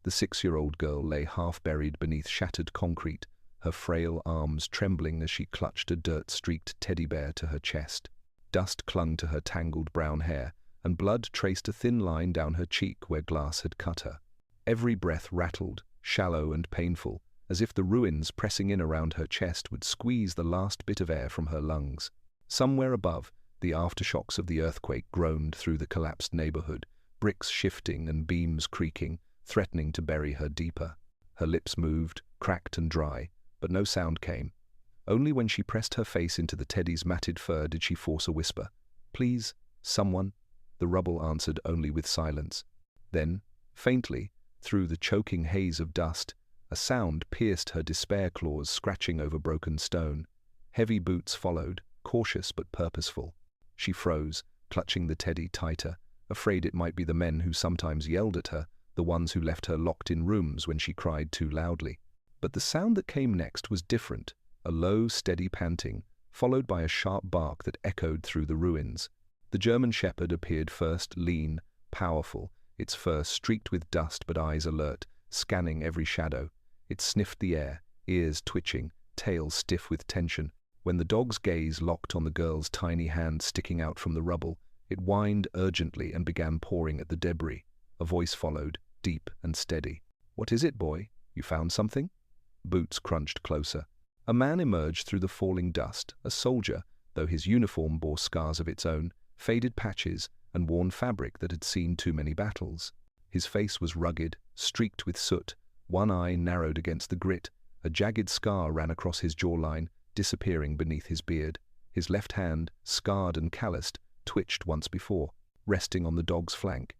The 6-year-old girl lay half-buried beneath shattered concrete, her frail arms trembling as she clutched a dirt-streaked teddy bear to her chest. Dust clung to her tangled brown hair, and blood traced a thin line down her cheek where glass had cut her. Every breath rattled, shallow and painful, as if the ruins pressing in around her chest would squeeze the last bit of air from her lungs. Somewhere above, the aftershocks of the earthquake groaned through the collapsed neighborhood, bricks shifting and beams creaking, threatening to bury her deeper. Her lips moved, cracked and dry, but no sound came. Only when she pressed her face into the teddy's matted fur did she force a whisper. "Please, someone." The rubble answered only with silence. Then, faintly, through the choking haze of dust, a sound pierced her despair claws scratching over broken stone. Heavy boots followed, cautious but purposeful. She froze, clutching the teddy tighter, afraid it might be the men who sometimes yelled at her, the ones who left her locked in rooms when she cried too loudly. But the sound that came next was different, a low, steady panting, followed by a sharp bark that echoed through the ruins. The German shepherd appeared first, lean, powerful, its fur streaked with dust but eyes alert, scanning every shadow. It sniffed the air, ears twitching, tail stiff with tension. When the dog's gaze locked on the girl's tiny hand sticking out from the rubble, it whined urgently and began pawing at the debris. A voice followed, deep and steady. "What is it, boy? You found something?" Boots crunched closer. A man emerged through the falling dust, a soldier, though his uniform bore scars of its own, faded patches, and worn fabric that had seen too many battles. His face was rugged, streaked with soot, one eye narrowed against the grit, a jagged scar ran across his jawline, disappearing beneath his beard. His left hand, scarred and calloused, twitched once before, resting on the dog's flank.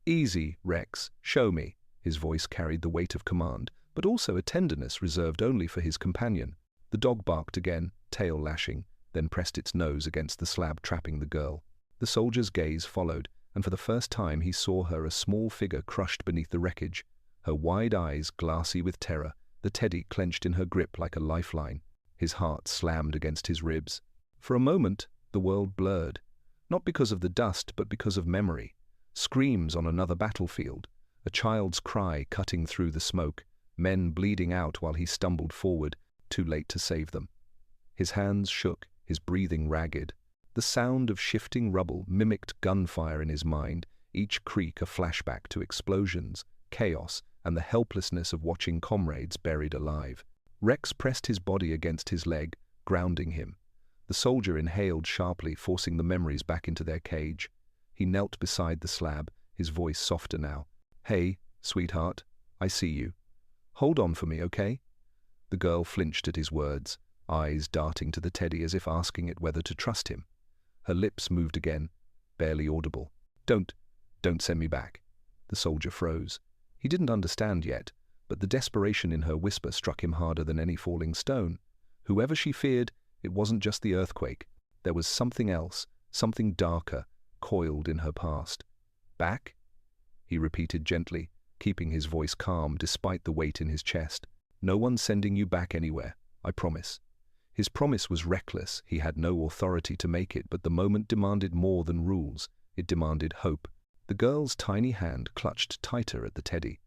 "Easy, Rex, show me." His voice carried the weight of command, but also a tenderness reserved only for his companion. The dog barked again, tail lashing, then pressed its nose against the slab trapping the girl. The soldier's gaze followed, and for the first time he saw her, a small figure crushed beneath the wreckage, her wide eyes glassy with terror, the teddy clenched in her grip like a lifeline. His heart slammed against his ribs. For a moment, the world blurred, not because of the dust, but because of memory. Screams on another battlefield, a child's cry cutting through the smoke, men bleeding out while he stumbled forward, too late to save them. His hands shook, his breathing ragged. The sound of shifting rubble mimicked gunfire in his mind, each creak a flashback to explosions, chaos, and the helplessness of watching comrades buried alive. Rex pressed his body against his leg, grounding him. The soldier inhaled sharply, forcing the memories back into their cage. He knelt beside the slab, his voice softer now. "Hey, sweetheart, I see you. Hold on for me, okay?" The girl flinched at his words, eyes darting to the teddy as if asking it whether to trust him. Her lips moved again, barely audible. Don't send me back." The soldier froze. He didn't understand yet, but the desperation in her whisper struck him harder than any falling stone. Whoever she feared, it wasn't just the earthquake. There was something else, something darker, coiled in her past. "Back?" he repeated gently, keeping his voice calm despite the weight in his chest. "No one's sending you back anywhere, I promise." His promise was reckless. He had no authority to make it, but the moment demanded more than rules. It demanded hope. The girl's tiny hand clutched tighter at the teddy.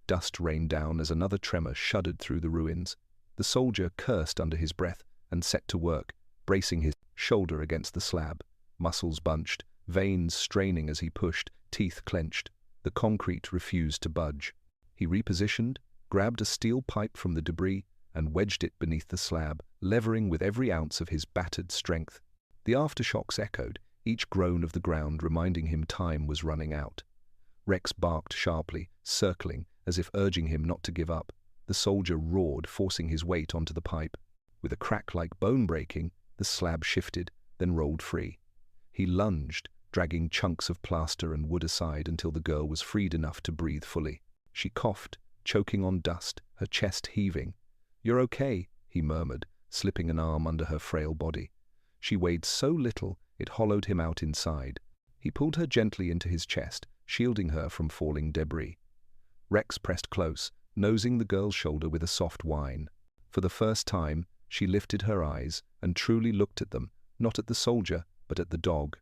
Dust rained down as another tremor shuddered through the ruins. The soldier cursed under his breath and set to work, bracing his shoulder against the slab. Muscles bunched, veins straining as he pushed, teeth clenched. The concrete refused to budge. He repositioned, grabbed a steel pipe from the debris, and wedged it beneath the slab, levering with every ounce of his battered strength. The aftershocks echoed, each groan of the ground reminding him time was running out. Rex barked sharply, circling, as if urging him not to give up. The soldier roared, forcing his weight onto the pipe. With a crack like bone breaking, the slab shifted, then rolled free. He lunged, dragging chunks of plaster and wood aside until the girl was freed enough to breathe fully. She coughed, choking on dust, her chest heaving. "You're okay," he murmured, slipping an arm under her frail body. She weighed so little, it hollowed him out inside. He pulled her gently into his chest, shielding her from falling debris. Rex pressed close, nosing the girl's shoulder with a soft whine. For the first time, she lifted her eyes and truly looked at them, not at the soldier, but at the dog.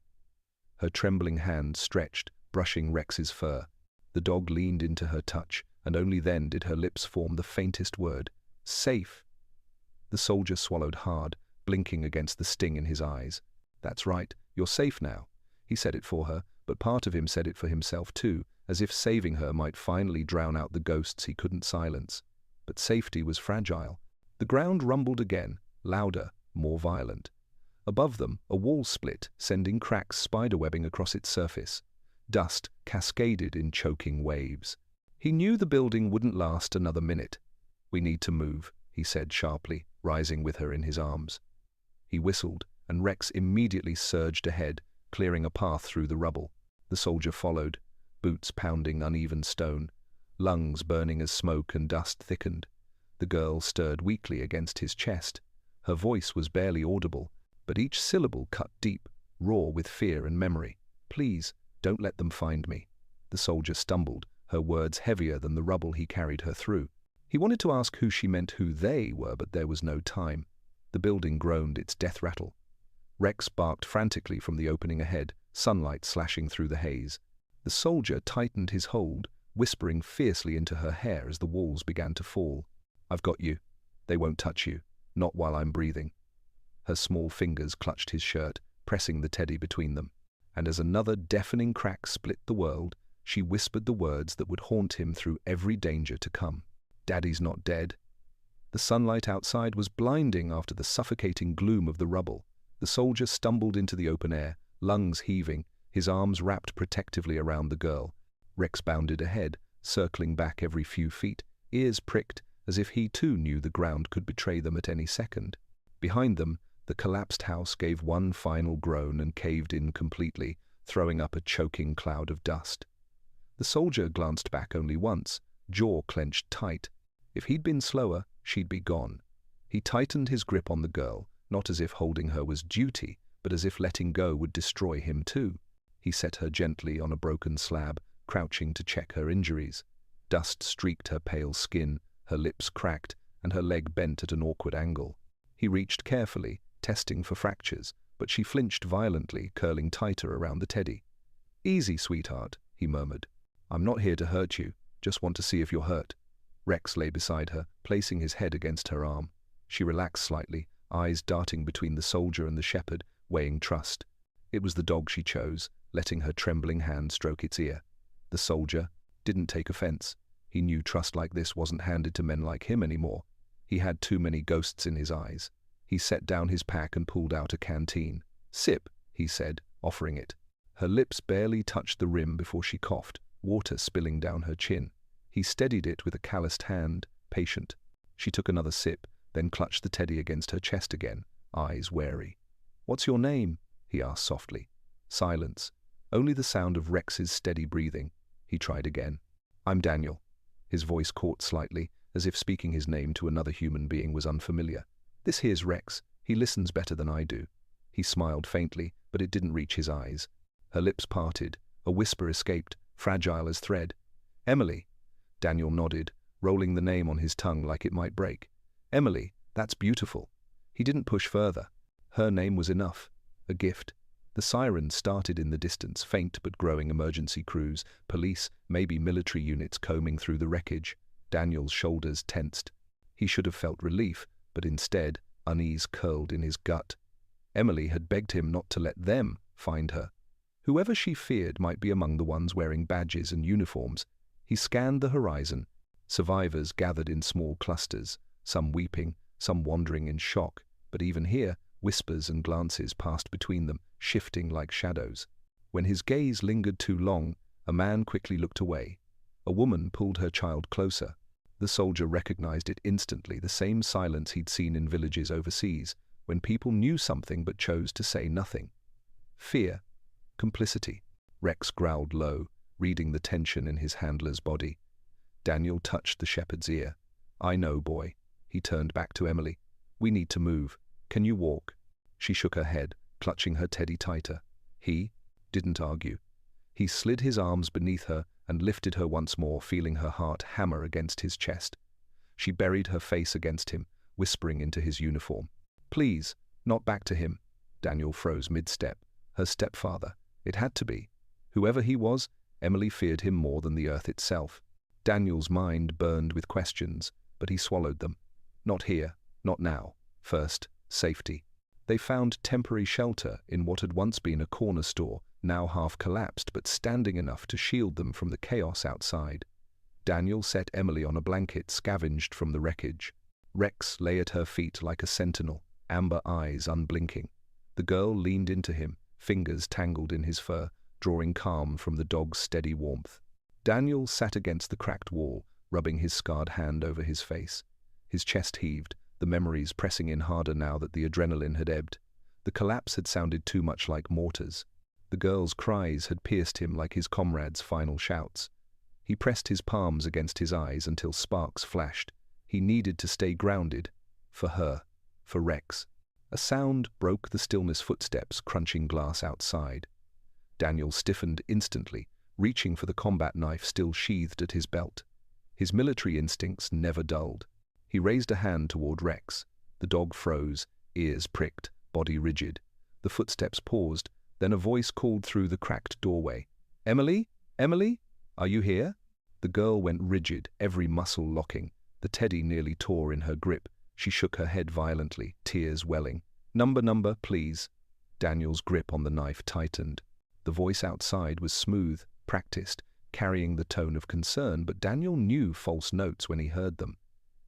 Her trembling hand stretched, brushing Rex's fur. The dog leaned into her touch, and only then did her lips form the faintest word. Safe. The soldier swallowed hard, blinking against the sting in his eyes. That's right, you're safe now. He said it for her, but part of him said it for himself too, as if saving her might finally drown out the ghosts he couldn't silence. But safety was fragile. The ground rumbled again, louder, more violent. Above them, a wall split, sending cracks spiderwebbing across its surface. Dust cascaded in choking waves. He knew the building wouldn't last another minute. We need to move, he said sharply, rising with her in his arms. He whistled, and Rex immediately surged ahead, clearing a path through the rubble. The soldier followed, boots pounding uneven stone, lungs burning as smoke and dust thickened. The girl stirred weakly against his chest. Her voice was barely audible, but each syllable cut deep, raw with fear and memory. Please, don't let them find me. The soldier stumbled, her words heavier than the rubble he carried her through. He wanted to ask who she meant who they were, but there was no time. The building groaned its death rattle. Rex barked frantically from the opening ahead, sunlight slashing through the haze. The soldier tightened his hold, whispering fiercely into her hair as the walls began to fall. I've got you. They won't touch you. Not while I'm breathing. Her small fingers clutched his shirt, pressing the teddy between them. And as another deafening crack split the world, she whispered the words that would haunt him through every danger to come. Daddy's not dead. The sunlight outside was blinding after the suffocating gloom of the rubble. The soldier stumbled into the open air, lungs heaving, his arms wrapped protectively around the girl. Rex bounded ahead, circling back every few feet, ears pricked, as if he too knew the ground could betray them at any second. Behind them, the collapsed house gave one final groan and caved in completely, throwing up a choking cloud of dust. The soldier glanced back only once, jaw clenched tight. If he'd been slower, she'd be gone. He tightened his grip on the girl, not as if holding her was duty, but as if letting go would destroy him too. He set her gently on a broken slab, crouching to check her injuries. Dust streaked her pale skin, her lips cracked, and her leg bent at an awkward angle. He reached carefully, testing for fractures, but she flinched violently, curling tighter around the teddy. Easy, sweetheart, he murmured. I'm not here to hurt you, just want to see if you're hurt. Rex lay beside her, placing his head against her arm. She relaxed slightly, eyes darting between the soldier and the shepherd, weighing trust. It was the dog she chose, letting her trembling hand stroke its ear. The soldier didn't take offense. He knew trust like this wasn't handed to men like him anymore. He had too many ghosts in his eyes. He set down his pack and pulled out a canteen. Sip, he said, offering it. Her lips barely touched the rim before she coughed, water spilling down her chin. He steadied it with a calloused hand, patient. She took another sip, then clutched the teddy against her chest again, eyes wary. What's your name? He asked softly. Silence. Only the sound of Rex's steady breathing. He tried again. I'm Daniel. His voice caught slightly, as if speaking his name to another human being was unfamiliar. This here's Rex. He listens better than I do. He smiled faintly, but it didn't reach his eyes. Her lips parted. A whisper escaped, fragile as thread. Emily. Daniel nodded, rolling the name on his tongue like it might break. Emily, that's beautiful. He didn't push further. Her name was enough. A gift. The sirens started in the distance, faint but growing emergency crews, police, maybe military units combing through the wreckage. Daniel's shoulders tensed. He should have felt relief, but instead, unease curled in his gut. Emily had begged him not to let them find her. Whoever she feared might be among the ones wearing badges and uniforms. He scanned the horizon. Survivors gathered in small clusters, some weeping, some wandering in shock, but even here, whispers and glances passed between them, shifting like shadows. When his gaze lingered too long, a man quickly looked away. A woman pulled her child closer. The soldier recognized it instantly, the same silence he'd seen in villages overseas, when people knew something but chose to say nothing. Fear. Complicity. Rex growled low, reading the tension in his handler's body. Daniel touched the shepherd's ear. I know, boy. He turned back to Emily. We need to move. Can you walk? She shook her head, clutching her teddy tighter. He didn't argue. He slid his arms beneath her and lifted her once more, feeling her heart hammer against his chest. She buried her face against him, whispering into his uniform. Please, not back to him. Daniel froze mid-step. Her stepfather. It had to be. Whoever he was, Emily feared him more than the earth itself. Daniel's mind burned with questions, but he swallowed them. Not here, not now. First, safety. They found temporary shelter in what had once been a corner store, now half collapsed but standing enough to shield them from the chaos outside. Daniel set Emily on a blanket scavenged from the wreckage. Rex lay at her feet like a sentinel, amber eyes unblinking. The girl leaned into him, fingers tangled in his fur, drawing calm from the dog's steady warmth. Daniel sat against the cracked wall, rubbing his scarred hand over his face. His chest heaved, the memories pressing in harder now that the adrenaline had ebbed. The collapse had sounded too much like mortars. The girl's cries had pierced him like his comrades' final shouts. He pressed his palms against his eyes until sparks flashed. He needed to stay grounded. For her. For Rex. A sound broke the stillness, footsteps crunching glass outside. Daniel stiffened instantly, reaching for the combat knife still sheathed at his belt. His military instincts never dulled. He raised a hand toward Rex. The dog froze, ears pricked, body rigid. The footsteps paused, then a voice called through the cracked doorway. "Emily? Emily? Are you here?" The girl went rigid, every muscle locking. The teddy nearly tore in her grip. She shook her head violently, tears welling. Number, please." Daniel's grip on the knife tightened. The voice outside was smooth, practiced, carrying the tone of concern, but Daniel knew false notes when he heard them.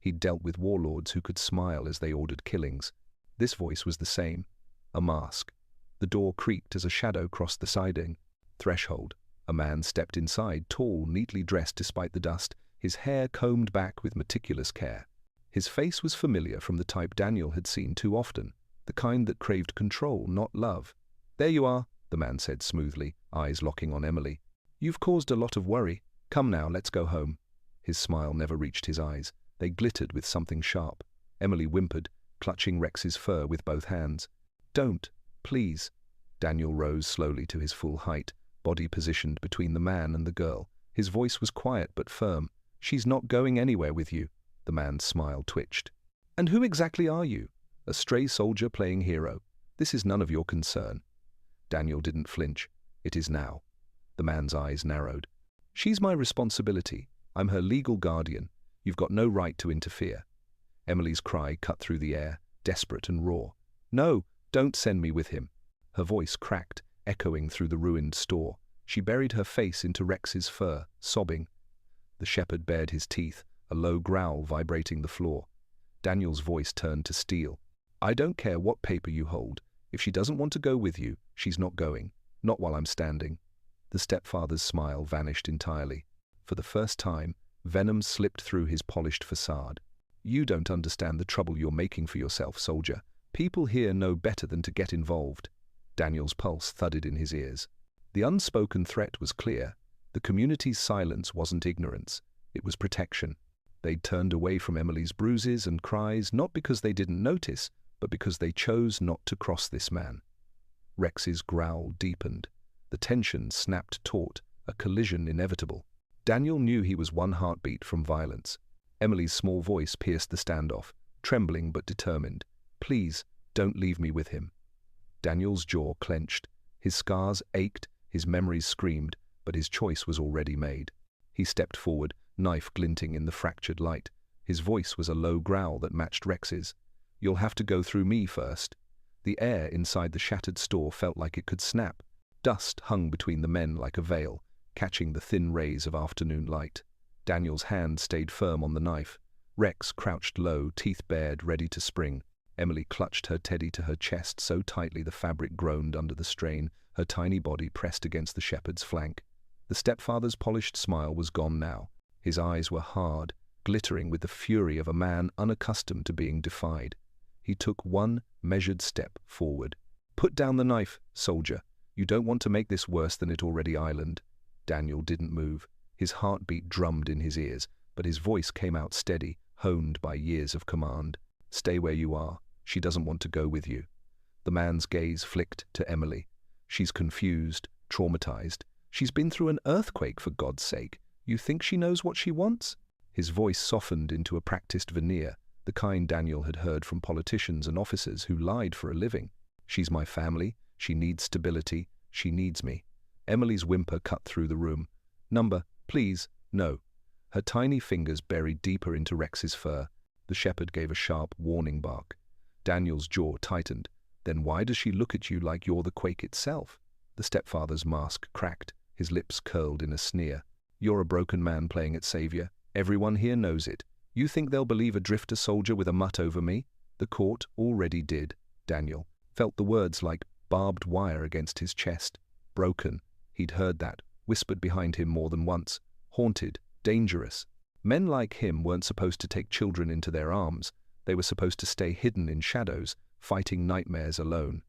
He'd dealt with warlords who could smile as they ordered killings. This voice was the same. A mask. The door creaked as a shadow crossed the siding. Threshold. A man stepped inside, tall, neatly dressed despite the dust, his hair combed back with meticulous care. His face was familiar from the type Daniel had seen too often, the kind that craved control, not love. "There you are," the man said smoothly, eyes locking on Emily. "You've caused a lot of worry. Come now, let's go home." His smile never reached his eyes. They glittered with something sharp. Emily whimpered, clutching Rex's fur with both hands. "Don't, please." Daniel rose slowly to his full height, body positioned between the man and the girl. His voice was quiet but firm. "She's not going anywhere with you." The man's smile twitched. "And who exactly are you? A stray soldier playing hero? This is none of your concern." Daniel didn't flinch. "It is now." The man's eyes narrowed. "She's my responsibility. I'm her legal guardian. You've got no right to interfere." Emily's cry cut through the air, desperate and raw. "No, don't send me with him." Her voice cracked, echoing through the ruined store. She buried her face into Rex's fur, sobbing. The shepherd bared his teeth, a low growl vibrating the floor. Daniel's voice turned to steel. "I don't care what paper you hold. If she doesn't want to go with you, she's not going. Not while I'm standing." The stepfather's smile vanished entirely. For the first time, venom slipped through his polished facade. "You don't understand the trouble you're making for yourself, soldier. People here know better than to get involved." Daniel's pulse thudded in his ears. The unspoken threat was clear. The community's silence wasn't ignorance. It was protection. They'd turned away from Emily's bruises and cries not because they didn't notice, but because they chose not to cross this man. Rex's growl deepened. The tension snapped taut, a collision inevitable. Daniel knew he was one heartbeat from violence. Emily's small voice pierced the standoff, trembling but determined. "Please, don't leave me with him." Daniel's jaw clenched. His scars ached, his memories screamed, but his choice was already made. He stepped forward, knife glinting in the fractured light. His voice was a low growl that matched Rex's. "You'll have to go through me first." The air inside the shattered store felt like it could snap. Dust hung between the men like a veil, catching the thin rays of afternoon light. Daniel's hand stayed firm on the knife. Rex crouched low, teeth bared, ready to spring. Emily clutched her teddy to her chest so tightly the fabric groaned under the strain, her tiny body pressed against the shepherd's flank. The stepfather's polished smile was gone now. His eyes were hard, glittering with the fury of a man unaccustomed to being defied. He took one measured step forward. "Put down the knife, soldier. You don't want to make this worse than it already island." Daniel didn't move. His heartbeat drummed in his ears, but his voice came out steady, honed by years of command. "Stay where you are. She doesn't want to go with you." The man's gaze flicked to Emily. "She's confused, traumatized. She's been through an earthquake, for God's sake. You think she knows what she wants?" His voice softened into a practiced veneer, the kind Daniel had heard from politicians and officers who lied for a living. "She's my family. She needs stability. She needs me." Emily's whimper cut through the room. "Number, please." "No." her tiny fingers buried deeper into Rex's fur. The shepherd gave a sharp, warning bark. Daniel's jaw tightened. Then why does she look at you like you're the quake itself? The stepfather's mask cracked, his lips curled in a sneer. You're a broken man playing at savior. Everyone here knows it. You think they'll believe a drifter soldier with a mutt over me? The court already did. Daniel felt the words like barbed wire against his chest. Broken. He'd heard that, whispered behind him more than once. Haunted. Dangerous. Men like him weren't supposed to take children into their arms. They were supposed to stay hidden in shadows, fighting nightmares alone.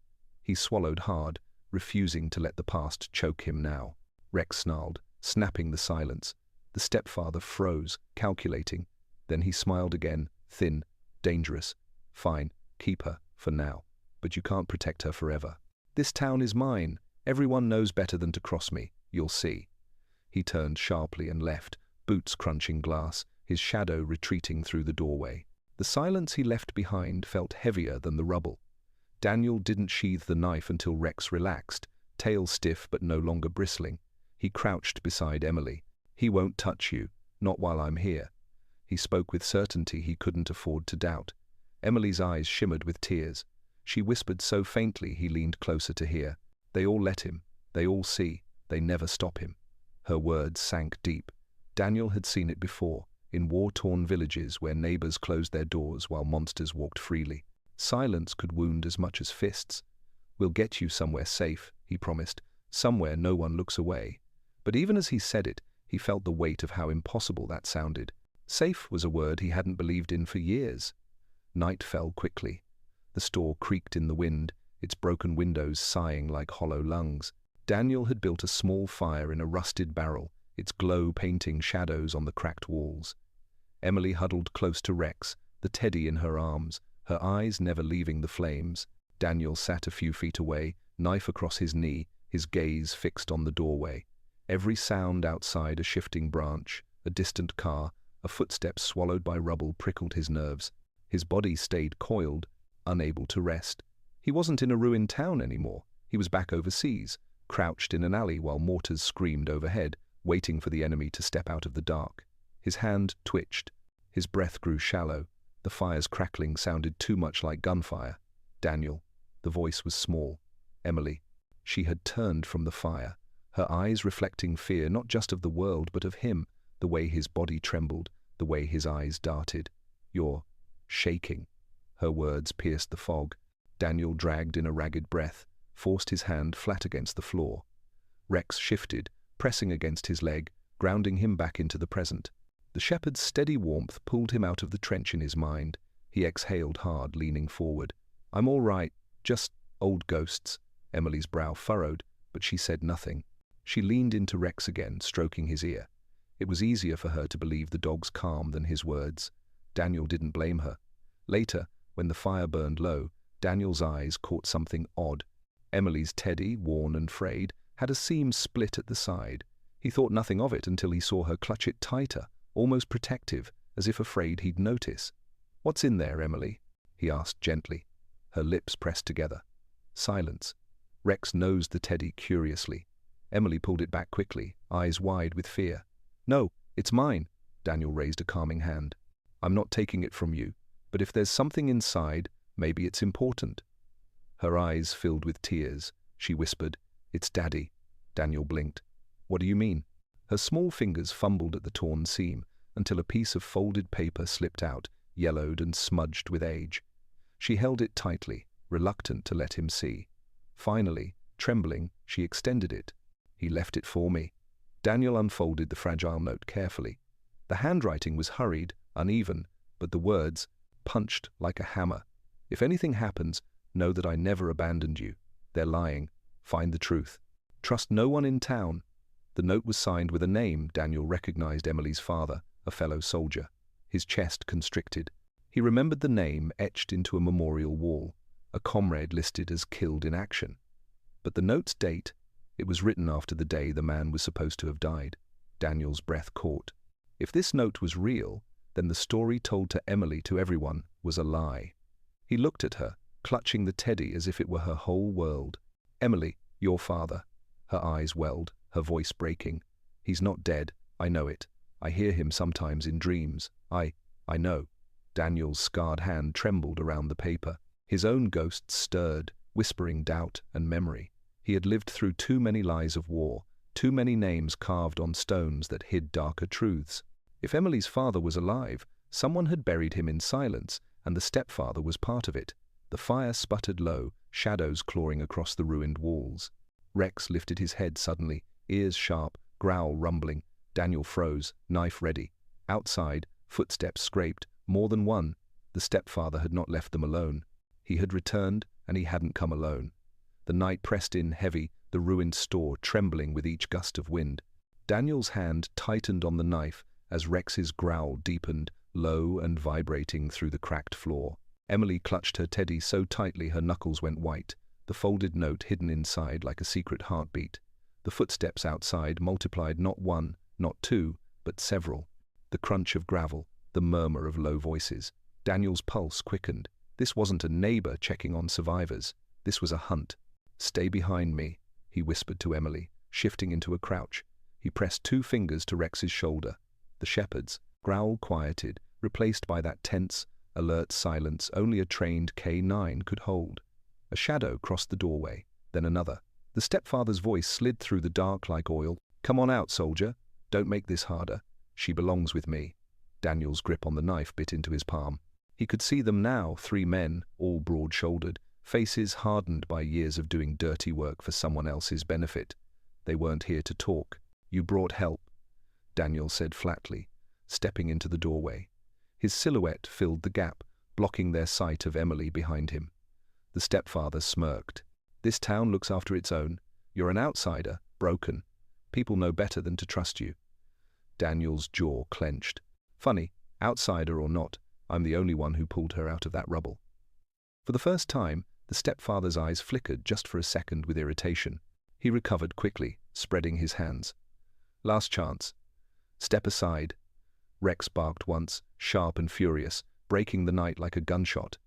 He swallowed hard, refusing to let the past choke him now. Rex snarled, snapping the silence. The stepfather froze, calculating. Then he smiled again, thin, dangerous. Fine, keep her, for now. But you can't protect her forever. This town is mine. Everyone knows better than to cross me. You'll see. He turned sharply and left, boots crunching glass, his shadow retreating through the doorway. The silence he left behind felt heavier than the rubble. Daniel didn't sheathe the knife until Rex relaxed, tail stiff but no longer bristling. He crouched beside Emily. He won't touch you, not while I'm here. He spoke with certainty he couldn't afford to doubt. Emily's eyes shimmered with tears. She whispered so faintly he leaned closer to hear. They all let him. They all see. They never stop him. Her words sank deep. Daniel had seen it before, in war-torn villages where neighbors closed their doors while monsters walked freely. Silence could wound as much as fists. We'll get you somewhere safe, he promised, somewhere no one looks away. But even as he said it, he felt the weight of how impossible that sounded. Safe was a word he hadn't believed in for years. Night fell quickly. The store creaked in the wind, its broken windows sighing like hollow lungs. Daniel had built a small fire in a rusted barrel, its glow painting shadows on the cracked walls. Emily huddled close to Rex, the teddy in her arms, her eyes never leaving the flames. Daniel sat a few feet away, knife across his knee, his gaze fixed on the doorway. Every sound outside, a shifting branch, a distant car, a footstep swallowed by rubble prickled his nerves. His body stayed coiled, unable to rest. He wasn't in a ruined town anymore. He was back overseas, crouched in an alley while mortars screamed overhead, waiting for the enemy to step out of the dark. His hand twitched. His breath grew shallow. The fire's crackling sounded too much like gunfire. Daniel. The voice was small. Emily. She had turned from the fire, her eyes reflecting fear not just of the world but of him, the way his body trembled, the way his eyes darted. You're shaking. Her words pierced the fog. Daniel dragged in a ragged breath, forced his hand flat against the floor. Rex shifted, pressing against his leg, grounding him back into the present. The shepherd's steady warmth pulled him out of the trench in his mind. He exhaled hard, leaning forward. I'm all right, just old ghosts. Emily's brow furrowed, but she said nothing. She leaned into Rex again, stroking his ear. It was easier for her to believe the dog's calm than his words. Daniel didn't blame her. Later, when the fire burned low, Daniel's eyes caught something odd. Emily's teddy, worn and frayed, had a seam split at the side. He thought nothing of it until he saw her clutch it tighter, almost protective, as if afraid he'd notice. What's in there, Emily? He asked gently. Her lips pressed together. Silence. Rex nosed the teddy curiously. Emily pulled it back quickly, eyes wide with fear. No, it's mine. Daniel raised a calming hand. I'm not taking it from you, but if there's something inside, maybe it's important. Her eyes filled with tears. She whispered, It's Daddy. Daniel blinked. What do you mean? Her small fingers fumbled at the torn seam until a piece of folded paper slipped out, yellowed and smudged with age. She held it tightly, reluctant to let him see. Finally, trembling, she extended it. He left it for me. Daniel unfolded the fragile note carefully. The handwriting was hurried, uneven, but the words punched like a hammer. If anything happens, know that I never abandoned you. They're lying. Find the truth. Trust no one in town. The note was signed with a name. Daniel recognized Emily's father, a fellow soldier. His chest constricted. He remembered the name etched into a memorial wall, a comrade listed as killed in action. But the note's date, it was written after the day the man was supposed to have died. Daniel's breath caught. If this note was real, then the story told to Emily, to everyone, was a lie. He looked at her, clutching the teddy as if it were her whole world. Emily, your father. Her eyes welled, her voice breaking. He's not dead, I know it. I hear him sometimes in dreams. I know. Daniel's scarred hand trembled around the paper. His own ghost stirred, whispering doubt and memory. He had lived through too many lies of war, too many names carved on stones that hid darker truths. If Emily's father was alive, someone had buried him in silence, and the stepfather was part of it. The fire sputtered low, shadows clawing across the ruined walls. Rex lifted his head suddenly, ears sharp, growl rumbling. Daniel froze, knife ready. Outside, footsteps scraped, more than one. The stepfather had not left them alone. He had returned, and he hadn't come alone. The night pressed in heavy, the ruined store trembling with each gust of wind. Daniel's hand tightened on the knife as Rex's growl deepened, low and vibrating through the cracked floor. Emily clutched her teddy so tightly her knuckles went white, the folded note hidden inside like a secret heartbeat. The footsteps outside multiplied not one, not two, but several. The crunch of gravel, the murmur of low voices. Daniel's pulse quickened. This wasn't a neighbor checking on survivors. This was a hunt. "Stay behind me," he whispered to Emily, shifting into a crouch. He pressed 2 fingers to Rex's shoulder. The shepherd's growl quieted, replaced by that tense, alert silence only a trained K9 could hold. A shadow crossed the doorway, then another. The stepfather's voice slid through the dark like oil. "Come on out, soldier. Don't make this harder. She belongs with me." Daniel's grip on the knife bit into his palm. He could see them now, 3 men, all broad-shouldered, faces hardened by years of doing dirty work for someone else's benefit. They weren't here to talk. "You brought help," Daniel said flatly, stepping into the doorway. His silhouette filled the gap, blocking their sight of Emily behind him. The stepfather smirked. "This town looks after its own. You're an outsider, broken. People know better than to trust you." Daniel's jaw clenched. "Funny, outsider or not, I'm the only one who pulled her out of that rubble." For the first time, the stepfather's eyes flickered just for a second with irritation. He recovered quickly, spreading his hands. "Last chance. Step aside." Rex barked once, sharp and furious, breaking the night like a gunshot.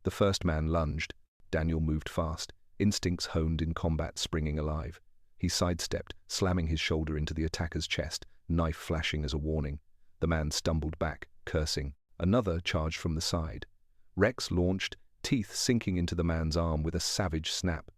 The first man lunged. Daniel moved fast, instincts honed in combat springing alive. He sidestepped, slamming his shoulder into the attacker's chest, knife flashing as a warning. The man stumbled back, cursing. Another charged from the side. Rex launched, teeth sinking into the man's arm with a savage snap.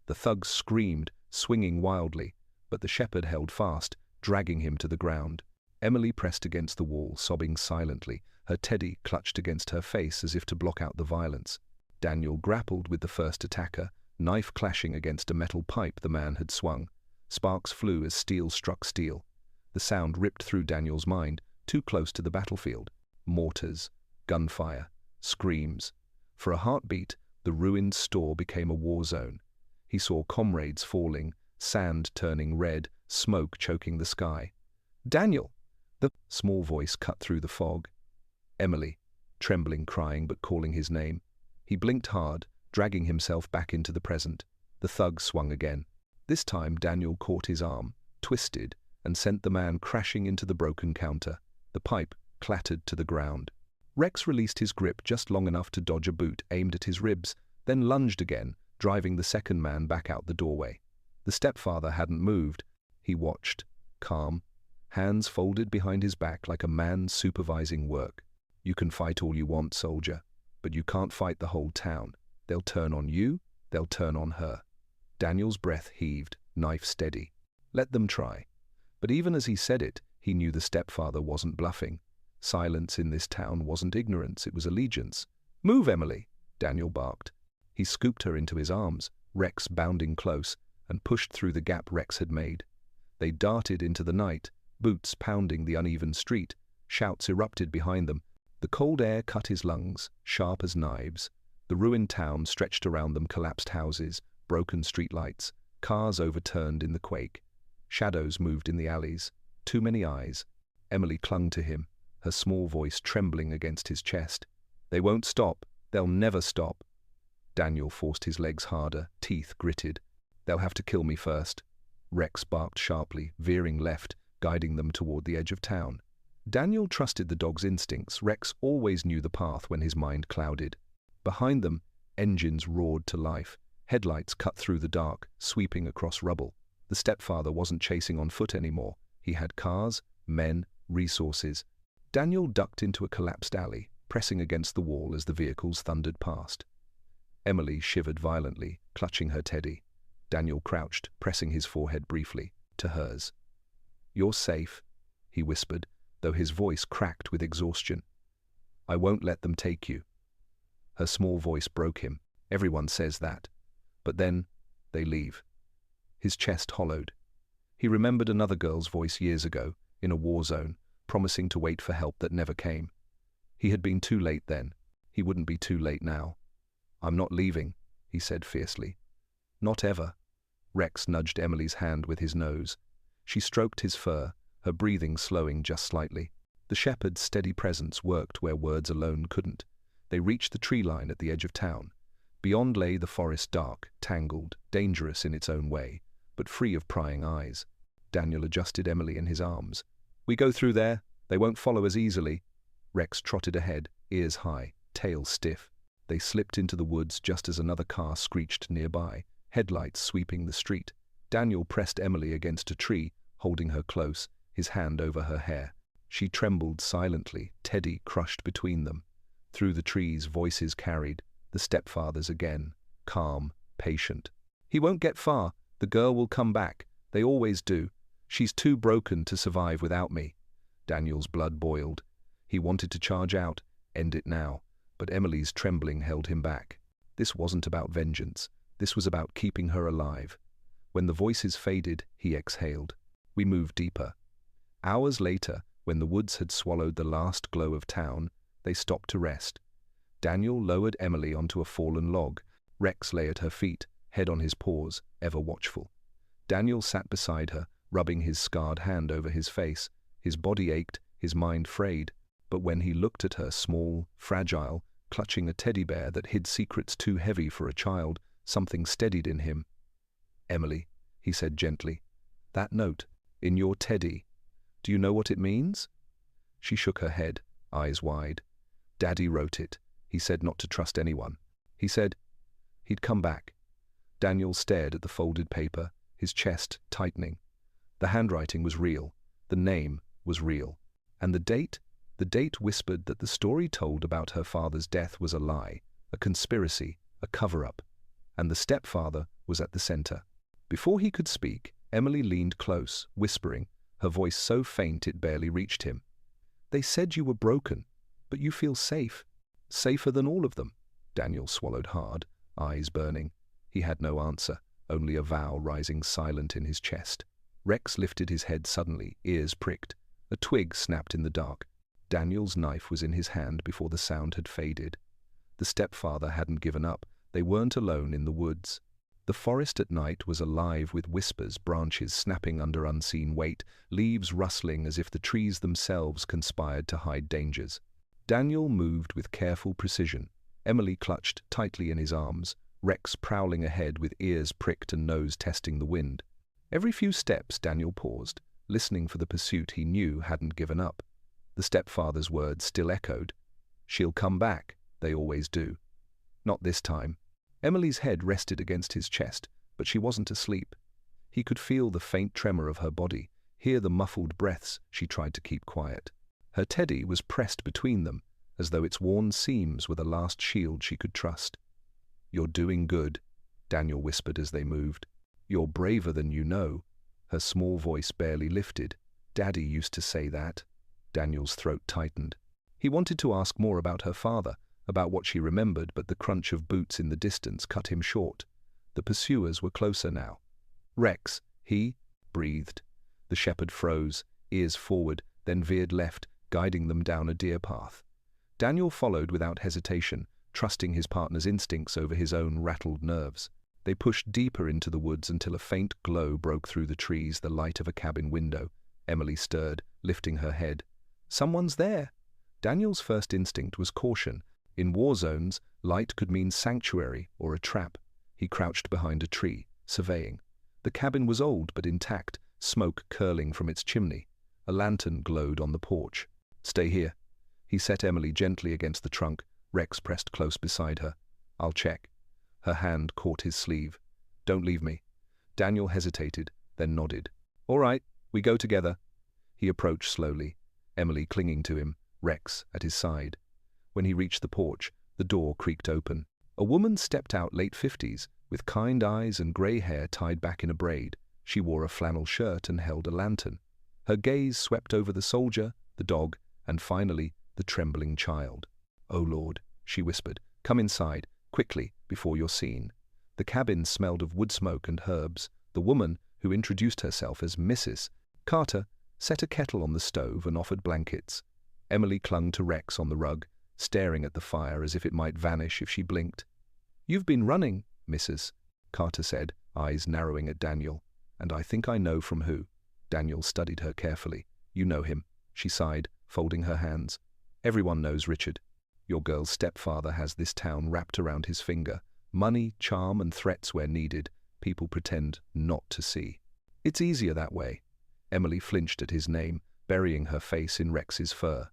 The thug screamed, swinging wildly, but the shepherd held fast, dragging him to the ground. Emily pressed against the wall, sobbing silently, her teddy clutched against her face as if to block out the violence. Daniel grappled with the first attacker, knife clashing against a metal pipe the man had swung. Sparks flew as steel struck steel. The sound ripped through Daniel's mind, too close to the battlefield. Mortars, gunfire, screams. For a heartbeat, the ruined store became a war zone. He saw comrades falling, sand turning red, smoke choking the sky. "Daniel!" The small voice cut through the fog. "Emily," trembling, crying but calling his name. He blinked hard, dragging himself back into the present. The thug swung again. This time Daniel caught his arm, twisted, and sent the man crashing into the broken counter. The pipe clattered to the ground. Rex released his grip just long enough to dodge a boot aimed at his ribs, then lunged again, driving the second man back out the doorway. The stepfather hadn't moved. He watched, calm, hands folded behind his back like a man supervising work. "You can fight all you want, soldier, but you can't fight the whole town. They'll turn on you, they'll turn on her." Daniel's breath heaved, knife steady. Let them try. But even as he said it, he knew the stepfather wasn't bluffing. Silence in this town wasn't ignorance, it was allegiance. "Move, Emily," Daniel barked. He scooped her into his arms, Rex bounding close, and pushed through the gap Rex had made. They darted into the night, boots pounding the uneven street, shouts erupted behind them. The cold air cut his lungs, sharp as knives. The ruined town stretched around them, collapsed houses, broken streetlights, cars overturned in the quake. Shadows moved in the alleys. Too many eyes. Emily clung to him, her small voice trembling against his chest. "They won't stop. They'll never stop." Daniel forced his legs harder, teeth gritted. "They'll have to kill me first." Rex barked sharply, veering left, guiding them toward the edge of town. Daniel trusted the dog's instincts. Rex always knew the path when his mind clouded. Behind them, engines roared to life. Headlights cut through the dark, sweeping across rubble. The stepfather wasn't chasing on foot anymore. He had cars, men, resources. Daniel ducked into a collapsed alley, pressing against the wall as the vehicles thundered past. Emily shivered violently, clutching her teddy. Daniel crouched, pressing his forehead briefly to hers. "You're safe," he whispered, though his voice cracked with exhaustion. "I won't let them take you." Her small voice broke him. "Everyone says that. But then, they leave." His chest hollowed. He remembered another girl's voice years ago, in a war zone, promising to wait for help that never came. He had been too late then. He wouldn't be too late now. "I'm not leaving," he said fiercely. "Not ever." Rex nudged Emily's hand with his nose. She stroked his fur, her breathing slowing just slightly. The shepherd's steady presence worked where words alone couldn't. They reached the tree line at the edge of town. Beyond lay the forest, dark, tangled, dangerous in its own way, but free of prying eyes. Daniel adjusted Emily in his arms. "We go through there. They won't follow us easily." Rex trotted ahead, ears high, tail stiff. They slipped into the woods just as another car screeched nearby, headlights sweeping the street. Daniel pressed Emily against a tree, holding her close, his hand over her hair. She trembled silently, Teddy crushed between them. Through the trees, voices carried, the stepfathers again, calm, patient. "He won't get far. The girl will come back. They always do. She's too broken to survive without me." Daniel's blood boiled. He wanted to charge out, end it now, but Emily's trembling held him back. This wasn't about vengeance. This was about keeping her alive. When the voices faded, he exhaled. We moved deeper. Hours later, when the woods had swallowed the last glow of town, they stopped to rest. Daniel lowered Emily onto a fallen log. Rex lay at her feet, head on his paws, ever watchful. Daniel sat beside her, rubbing his scarred hand over his face. His body ached, his mind frayed. But when he looked at her, small, fragile, clutching a teddy bear that hid secrets too heavy for a child, something steadied in him. "Emily," he said gently, "that note, in your teddy, do you know what it means?" She shook her head, eyes wide. "Daddy wrote it. He said not to trust anyone. He said he'd come back." Daniel stared at the folded paper, his chest tightening. The handwriting was real. The name was real. And the date? The date whispered that the story told about her father's death was a lie, a conspiracy, a cover-up. And the stepfather was at the center. Before he could speak, Emily leaned close, whispering, her voice so faint it barely reached him. "They said you were broken, but you feel safe. Safer than all of them." Daniel swallowed hard, eyes burning. He had no answer, only a vow rising silent in his chest. Rex lifted his head suddenly, ears pricked. A twig snapped in the dark. Daniel's knife was in his hand before the sound had faded. The stepfather hadn't given up. They weren't alone in the woods. The forest at night was alive with whispers, branches snapping under unseen weight, leaves rustling as if the trees themselves conspired to hide dangers. Daniel moved with careful precision. Emily clutched tightly in his arms, Rex prowling ahead with ears pricked and nose testing the wind. Every few steps Daniel paused, listening for the pursuit he knew hadn't given up. The stepfather's words still echoed. "She'll come back. They always do." Not this time. Emily's head rested against his chest, but she wasn't asleep. He could feel the faint tremor of her body, hear the muffled breaths she tried to keep quiet. Her teddy was pressed between them, as though its worn seams were the last shield she could trust. "You're doing good," Daniel whispered as they moved. "You're braver than you know." Her small voice barely lifted. "Daddy used to say that." Daniel's throat tightened. He wanted to ask more about her father, about what she remembered, but the crunch of boots in the distance cut him short. The pursuers were closer now. "Rex," he breathed. The shepherd froze, ears forward, then veered left, guiding them down a deer path. Daniel followed without hesitation, trusting his partner's instincts over his own rattled nerves. They pushed deeper into the woods until a faint glow broke through the trees, the light of a cabin window. Emily stirred, lifting her head. "Someone's there." Daniel's first instinct was caution. In war zones, light could mean sanctuary or a trap. He crouched behind a tree, surveying. The cabin was old but intact, smoke curling from its chimney. A lantern glowed on the porch. "Stay here." He set Emily gently against the trunk. Rex pressed close beside her. "I'll check." Her hand caught his sleeve. "Don't leave me." Daniel hesitated, then nodded. "All right, we go together." He approached slowly. Emily clinging to him, Rex at his side. When he reached the porch, the door creaked open. A woman stepped out, late 50s, with kind eyes and grey hair tied back in a braid. She wore a flannel shirt and held a lantern. Her gaze swept over the soldier, the dog, and finally, the trembling child. "Oh Lord," she whispered, "come inside, quickly, before you're seen." The cabin smelled of wood smoke and herbs. The woman, who introduced herself as Mrs. Carter, set a kettle on the stove and offered blankets. Emily clung to Rex on the rug, staring at the fire as if it might vanish if she blinked. "You've been running," Mrs. Carter said, eyes narrowing at Daniel. "And I think I know from who." Daniel studied her carefully. "You know him," she sighed, folding her hands. "Everyone knows Richard. Your girl's stepfather has this town wrapped around his finger. Money, charm, and threats where needed. People pretend not to see. It's easier that way." Emily flinched at his name, burying her face in Rex's fur.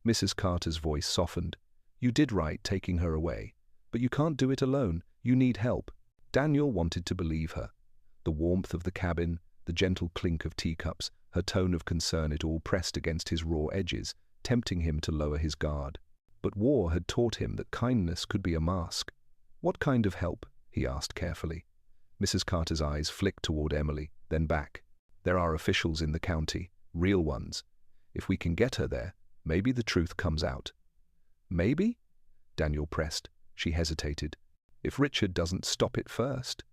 Mrs. Carter's voice softened. "You did right taking her away. But you can't do it alone. You need help." Daniel wanted to believe her. The warmth of the cabin, the gentle clink of teacups, her tone of concern, it all pressed against his raw edges, tempting him to lower his guard. But war had taught him that kindness could be a mask. "What kind of help?" he asked carefully. Mrs. Carter's eyes flicked toward Emily, then back. "There are officials in the county, real ones. If we can get her there, maybe the truth comes out." "Maybe?" Daniel pressed. She hesitated. "If Richard doesn't stop it first."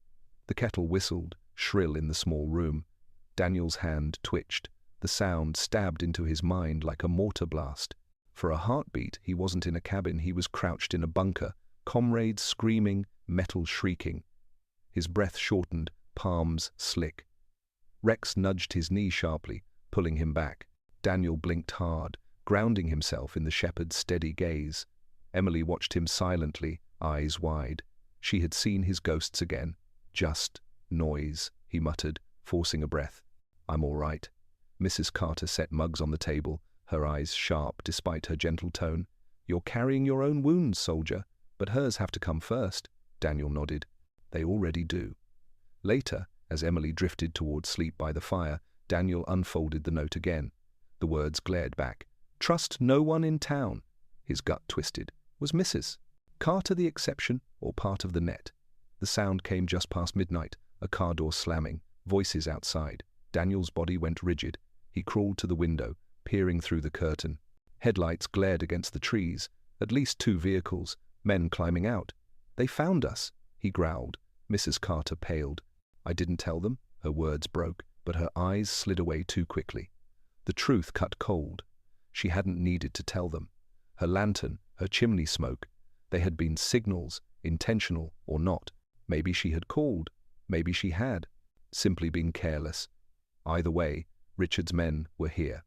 The kettle whistled, shrill in the small room. Daniel's hand twitched. The sound stabbed into his mind like a mortar blast. For a heartbeat, he wasn't in a cabin, he was crouched in a bunker, comrades screaming, metal shrieking. His breath shortened, palms slick. Rex nudged his knee sharply, pulling him back. Daniel blinked hard, grounding himself in the shepherd's steady gaze. Emily watched him silently, eyes wide. She had seen his ghosts again. "Just noise," he muttered, forcing a breath. "I'm all right." Mrs. Carter set mugs on the table, her eyes sharp despite her gentle tone. "You're carrying your own wounds, soldier, but hers have to come first." Daniel nodded. "They already do." Later, as Emily drifted toward sleep by the fire, Daniel unfolded the note again. The words glared back. "Trust no one in town." His gut twisted. Was Mrs. Carter the exception, or part of the net? The sound came just past midnight, a car door slamming, voices outside. Daniel's body went rigid. He crawled to the window, peering through the curtain. Headlights glared against the trees. At least 2 vehicles, men climbing out. "They found us," he growled. Mrs. Carter paled. "I didn't tell them." Her words broke, but her eyes slid away too quickly. The truth cut cold. She hadn't needed to tell them. Her lantern, her chimney smoke, they had been signals, intentional or not. Maybe she had called. Maybe she had simply been careless. Either way, Richard's men were here.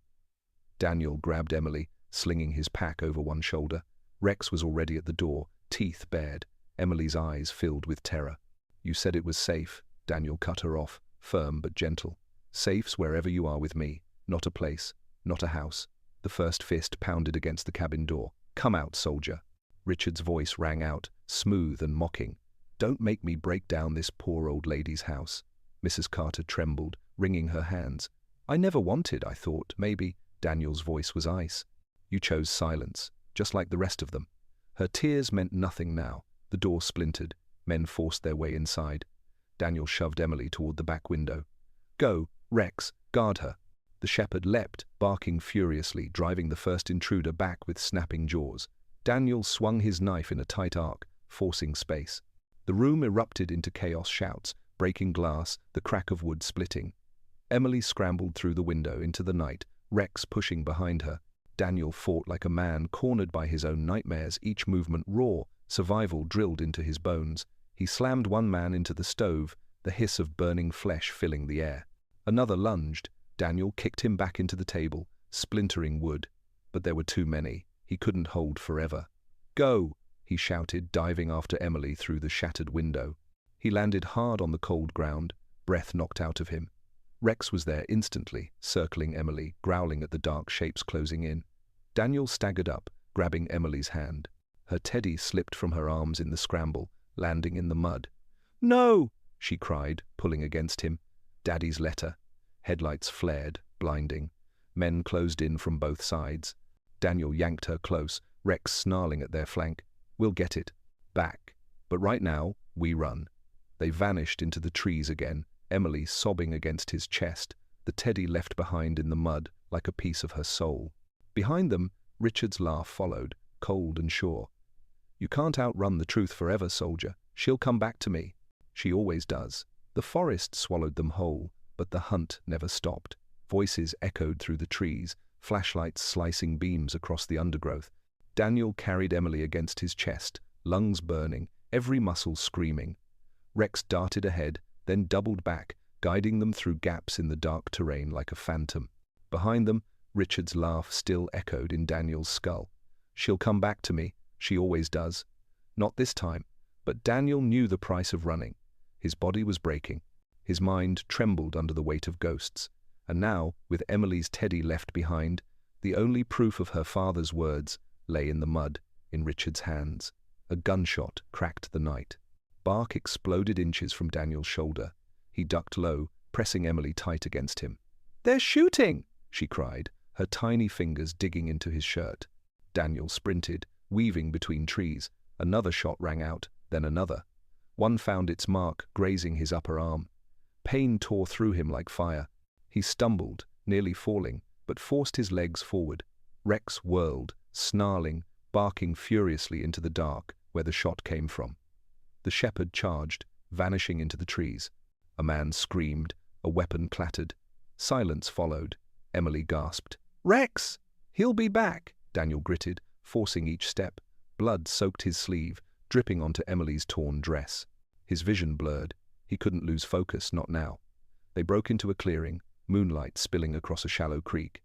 Daniel grabbed Emily, slinging his pack over one shoulder. Rex was already at the door, teeth bared. Emily's eyes filled with terror. "You said it was safe." Daniel cut her off, firm but gentle. "Safe's wherever you are with me. Not a place, not a house." The first fist pounded against the cabin door. "Come out, soldier." Richard's voice rang out, smooth and mocking. "Don't make me break down this poor old lady's house." Mrs. Carter trembled, wringing her hands. "I never wanted, I thought, maybe." Daniel's voice was ice. "You chose silence, just like the rest of them." Her tears meant nothing now. The door splintered. Men forced their way inside. Daniel shoved Emily toward the back window. "Go, Rex, guard her." The shepherd leapt, barking furiously, driving the first intruder back with snapping jaws. Daniel swung his knife in a tight arc, forcing space. The room erupted into chaos, shouts, breaking glass, the crack of wood splitting. Emily scrambled through the window into the night, Rex pushing behind her. Daniel fought like a man cornered by his own nightmares, each movement raw, survival drilled into his bones. He slammed one man into the stove, the hiss of burning flesh filling the air. Another lunged. Daniel kicked him back into the table, splintering wood. But there were too many. He couldn't hold forever. "Go!" he shouted, diving after Emily through the shattered window. He landed hard on the cold ground, breath knocked out of him. Rex was there instantly, circling Emily, growling at the dark shapes closing in. Daniel staggered up, grabbing Emily's hand. Her teddy slipped from her arms in the scramble, landing in the mud. "No!" she cried, pulling against him. Daddy's letter. Headlights flared, blinding. Men closed in from both sides. Daniel yanked her close, Rex snarling at their flank. "We'll get it. Back. But right now, we run." They vanished into the trees again, Emily sobbing against his chest, the teddy left behind in the mud like a piece of her soul. Behind them, Richard's laugh followed, cold and sure. "You can't outrun the truth forever, soldier. She'll come back to me. She always does." The forest swallowed them whole, but the hunt never stopped. Voices echoed through the trees, flashlights slicing beams across the undergrowth. Daniel carried Emily against his chest, lungs burning, every muscle screaming. Rex darted ahead, then doubled back, guiding them through gaps in the dark terrain like a phantom. Behind them, Richard's laugh still echoed in Daniel's skull. "She'll come back to me. She always does." Not this time, but Daniel knew the price of running. His body was breaking. His mind trembled under the weight of ghosts. And now, with Emily's teddy left behind, the only proof of her father's words lay in the mud, in Richard's hands. A gunshot cracked the night. Bark exploded inches from Daniel's shoulder. He ducked low, pressing Emily tight against him. "They're shooting!" she cried, her tiny fingers digging into his shirt. Daniel sprinted, weaving between trees. Another shot rang out, then another. One found its mark, grazing his upper arm. Pain tore through him like fire. He stumbled, nearly falling, but forced his legs forward. Rex whirled, snarling, barking furiously into the dark where the shot came from. The shepherd charged, vanishing into the trees. A man screamed, a weapon clattered. Silence followed. Emily gasped. "Rex! He'll be back!" Daniel gritted, forcing each step. Blood soaked his sleeve, dripping onto Emily's torn dress. His vision blurred. He couldn't lose focus, not now. They broke into a clearing, moonlight spilling across a shallow creek.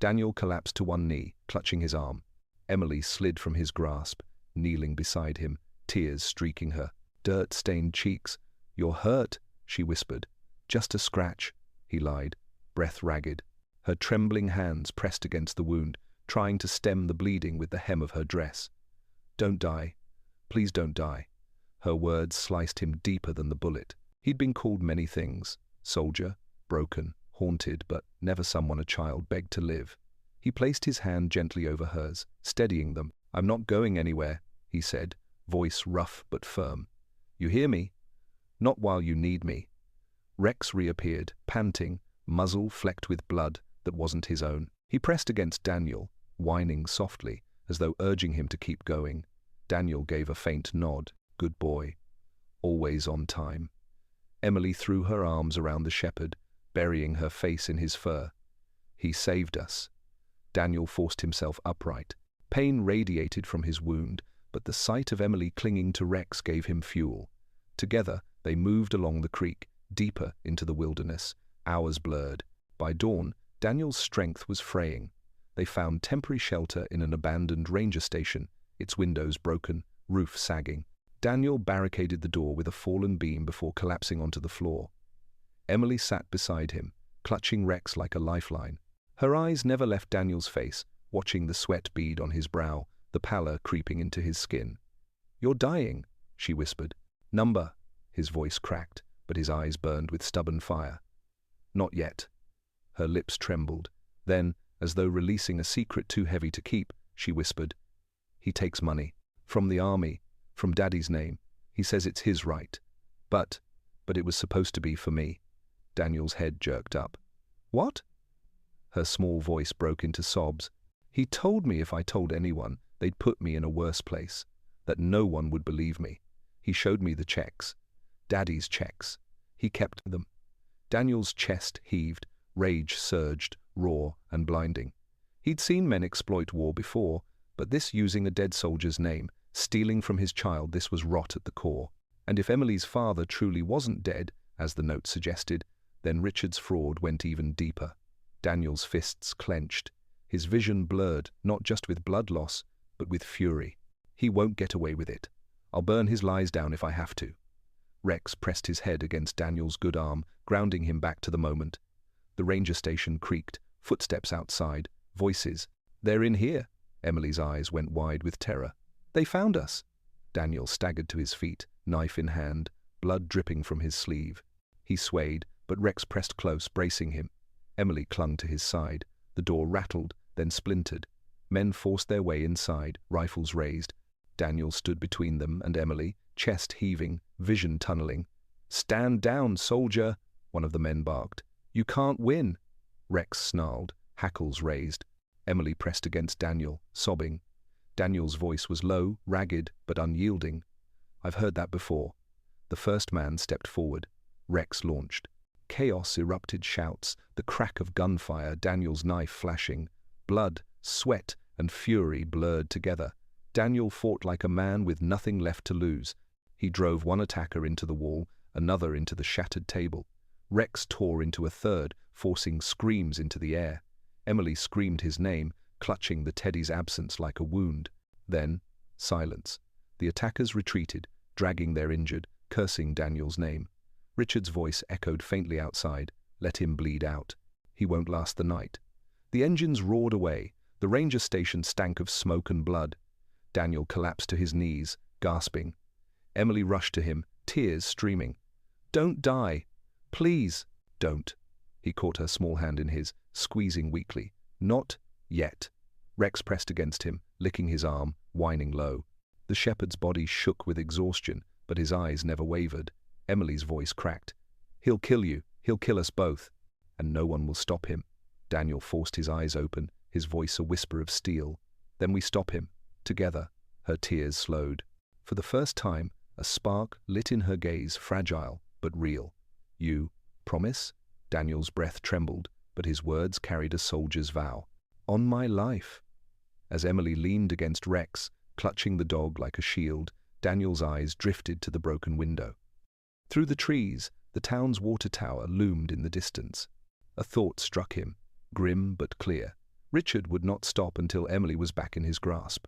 Daniel collapsed to one knee, clutching his arm. Emily slid from his grasp, kneeling beside him, tears streaking her dirt-stained cheeks. "You're hurt," she whispered. "Just a scratch," he lied, breath ragged. Her trembling hands pressed against the wound, trying to stem the bleeding with the hem of her dress. "Don't die. Please don't die." Her words sliced him deeper than the bullet. He'd been called many things: soldier, broken, haunted, but never someone a child begged to live. He placed his hand gently over hers, steadying them. "I'm not going anywhere," he said, voice rough but firm. "You hear me? Not while you need me." Rex reappeared, panting, muzzle flecked with blood that wasn't his own. He pressed against Daniel, whining softly, as though urging him to keep going. Daniel gave a faint nod. Good boy. Always on time. Emily threw her arms around the shepherd, burying her face in his fur. "He saved us." Daniel forced himself upright. Pain radiated from his wound, but the sight of Emily clinging to Rex gave him fuel. Together, they moved along the creek, deeper into the wilderness. Hours blurred. By dawn, Daniel's strength was fraying. They found temporary shelter in an abandoned ranger station, its windows broken, roof sagging. Daniel barricaded the door with a fallen beam before collapsing onto the floor. Emily sat beside him, clutching Rex like a lifeline. Her eyes never left Daniel's face, watching the sweat bead on his brow, the pallor creeping into his skin. "You're dying," she whispered. "Number." His voice cracked, but his eyes burned with stubborn fire. "Not yet." Her lips trembled. Then, as though releasing a secret too heavy to keep, she whispered, "He takes money. From the army. From Daddy's name. He says it's his right. But it was supposed to be for me." Daniel's head jerked up. "What?" Her small voice broke into sobs. "He told me if I told anyone, they'd put me in a worse place. That no one would believe me. He showed me the checks. Daddy's checks. He kept them." Daniel's chest heaved, rage surged, raw and blinding. He'd seen men exploit war before, but this using a dead soldier's name, stealing from his child, this was rot at the core. And if Emily's father truly wasn't dead, as the note suggested, then Richard's fraud went even deeper. Daniel's fists clenched, his vision blurred, not just with blood loss, but with fury. "He won't get away with it. I'll burn his lies down if I have to." Rex pressed his head against Daniel's good arm, grounding him back to the moment. The ranger station creaked, footsteps outside, voices. "They're in here." Emily's eyes went wide with terror. "They found us." Daniel staggered to his feet, knife in hand, blood dripping from his sleeve. He swayed, but Rex pressed close, bracing him. Emily clung to his side, The door rattled, then splintered. Men forced their way inside, rifles raised. Daniel stood between them and Emily, chest heaving, vision tunneling. "Stand down, soldier," one of the men barked. "You can't win." Rex snarled, hackles raised. Emily pressed against Daniel, sobbing. Daniel's voice was low, ragged, but unyielding. "I've heard that before." The first man stepped forward. Rex launched. Chaos erupted, shouts, the crack of gunfire, Daniel's knife flashing. Blood, sweat, and fury blurred together. Daniel fought like a man with nothing left to lose. He drove one attacker into the wall, another into the shattered table. Rex tore into a third, forcing screams into the air. Emily screamed his name, clutching the teddy's absence like a wound. Then, silence. The attackers retreated, dragging their injured, cursing Daniel's name. Richard's voice echoed faintly outside. "Let him bleed out. He won't last the night." The engines roared away. The ranger station stank of smoke and blood. Daniel collapsed to his knees, gasping. Emily rushed to him, tears streaming. "Don't die. Please, don't." He caught her small hand in his, squeezing weakly. "Not yet." Rex pressed against him, licking his arm, whining low. The shepherd's body shook with exhaustion, but his eyes never wavered. Emily's voice cracked. "He'll kill you. He'll kill us both. And no one will stop him." Daniel forced his eyes open, his voice a whisper of steel. "Then we stop him. Together." Her tears slowed. For the first time, a spark lit in her gaze, fragile but real. "You promise?" Daniel's breath trembled, but his words carried a soldier's vow. "On my life." As Emily leaned against Rex, clutching the dog like a shield, Daniel's eyes drifted to the broken window. Through the trees, the town's water tower loomed in the distance. A thought struck him, grim but clear. Richard would not stop until Emily was back in his grasp.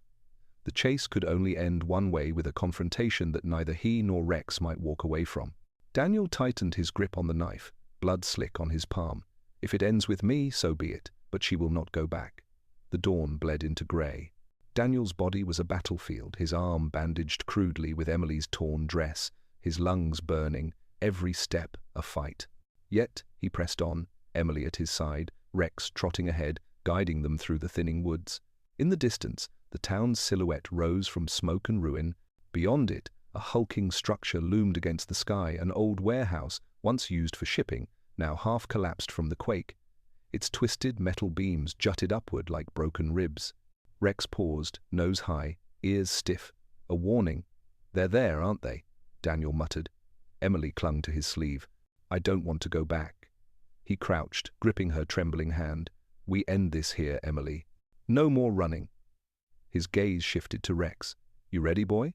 The chase could only end one way, with a confrontation that neither he nor Rex might walk away from. Daniel tightened his grip on the knife, blood slick on his palm. "If it ends with me, so be it, but she will not go back." The dawn bled into grey. Daniel's body was a battlefield, his arm bandaged crudely with Emily's torn dress, his lungs burning, every step a fight. Yet he pressed on, Emily at his side, Rex trotting ahead, guiding them through the thinning woods. In the distance, the town's silhouette rose from smoke and ruin. Beyond it, a hulking structure loomed against the sky, an old warehouse, once used for shipping, now half collapsed from the quake. Its twisted metal beams jutted upward like broken ribs. Rex paused, nose high, ears stiff. A warning. "They're there, aren't they?" Daniel muttered. Emily clung to his sleeve. "I don't want to go back." He crouched, gripping her trembling hand. "We end this here, Emily. No more running." His gaze shifted to Rex. "You ready, boy?"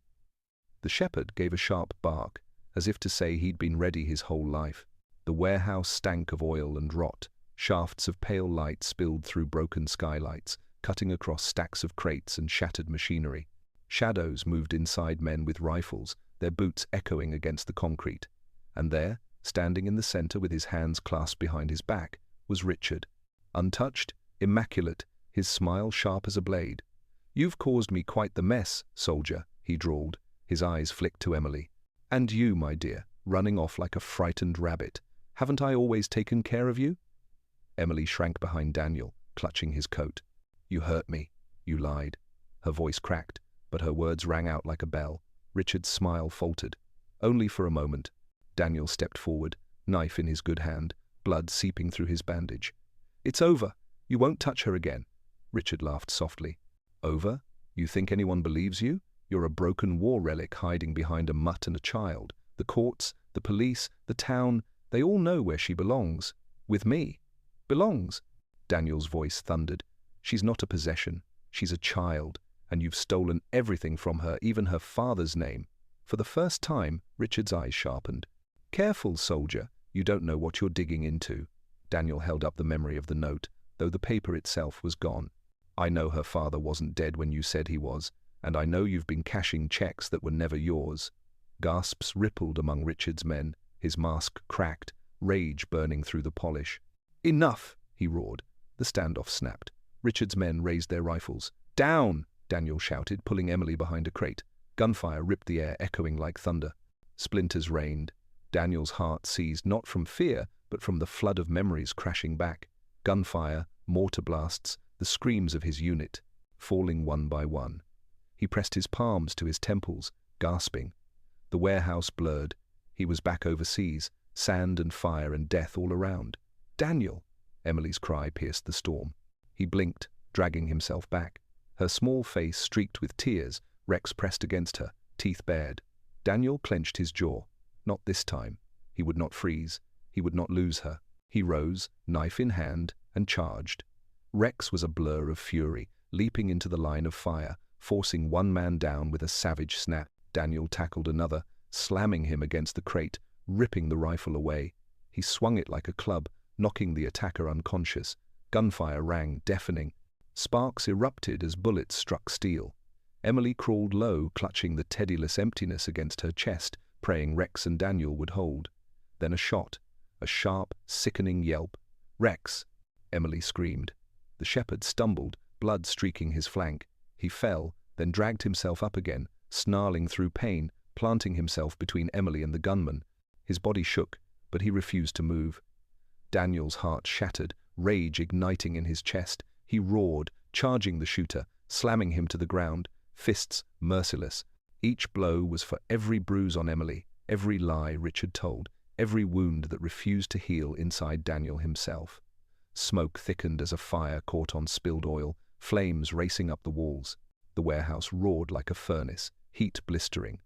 The shepherd gave a sharp bark, as if to say he'd been ready his whole life. The warehouse stank of oil and rot. Shafts of pale light spilled through broken skylights, cutting across stacks of crates and shattered machinery. Shadows moved inside men with rifles, their boots echoing against the concrete. And there, standing in the center with his hands clasped behind his back, was Richard. Untouched, immaculate, his smile sharp as a blade. "You've caused me quite the mess, soldier," he drawled. His eyes flicked to Emily. "And you, my dear, running off like a frightened rabbit. Haven't I always taken care of you?" Emily shrank behind Daniel, clutching his coat. "You hurt me. You lied." Her voice cracked, but her words rang out like a bell. Richard's smile faltered. Only for a moment. Daniel stepped forward, knife in his good hand, blood seeping through his bandage. "It's over. You won't touch her again." Richard laughed softly. "Over? You think anyone believes you? You're a broken war relic hiding behind a mutt and a child. The courts, the police, the town, they all know where she belongs. With me. Belongs." Daniel's voice thundered. "She's not a possession. She's a child, and you've stolen everything from her, even her father's name." For the first time, Richard's eyes sharpened. "Careful, soldier. You don't know what you're digging into." Daniel held up the memory of the note, though the paper itself was gone. "I know her father wasn't dead when you said he was, and I know you've been cashing checks that were never yours." Gasps rippled among Richard's men, his mask cracked, rage burning through the polish. "Enough!" he roared. The standoff snapped. Richard's men raised their rifles. "Down!" Daniel shouted, pulling Emily behind a crate. Gunfire ripped the air, echoing like thunder. Splinters rained. Daniel's heart seized not from fear, but from the flood of memories crashing back. Gunfire, mortar blasts, the screams of his unit, falling one by one. He pressed his palms to his temples, gasping. The warehouse blurred. He was back overseas, sand and fire and death all around. "Daniel!" Emily's cry pierced the storm. He blinked, dragging himself back. Her small face streaked with tears, Rex pressed against her, teeth bared. Daniel clenched his jaw. Not this time. He would not freeze. He would not lose her. He rose, knife in hand, and charged. Rex was a blur of fury, leaping into the line of fire, forcing one man down with a savage snap. Daniel tackled another, slamming him against the crate, ripping the rifle away. He swung it like a club, knocking the attacker unconscious. Gunfire rang, deafening. Sparks erupted as bullets struck steel. Emily crawled low, clutching the teddyless emptiness against her chest, praying Rex and Daniel would hold. Then a shot, a sharp, sickening yelp. "Rex!" Emily screamed. The shepherd stumbled, blood streaking his flank. He fell, then dragged himself up again, snarling through pain, planting himself between Emily and the gunman. His body shook, but he refused to move. Daniel's heart shattered, rage igniting in his chest. He roared, charging the shooter, slamming him to the ground, fists merciless. Each blow was for every bruise on Emily, every lie Richard told, every wound that refused to heal inside Daniel himself. Smoke thickened as a fire caught on spilled oil, flames racing up the walls. The warehouse roared like a furnace, heat blistering.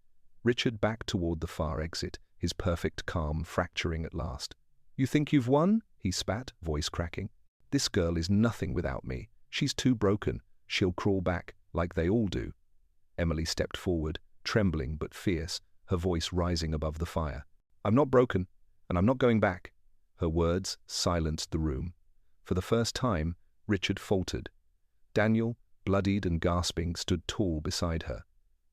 Richard backed toward the far exit, his perfect calm fracturing at last. "You think you've won?" he spat, voice cracking. "This girl is nothing without me. She's too broken. She'll crawl back, like they all do." Emily stepped forward, trembling but fierce, her voice rising above the fire. "I'm not broken, and I'm not going back." Her words silenced the room. For the first time, Richard faltered. Daniel, bloodied and gasping, stood tall beside her.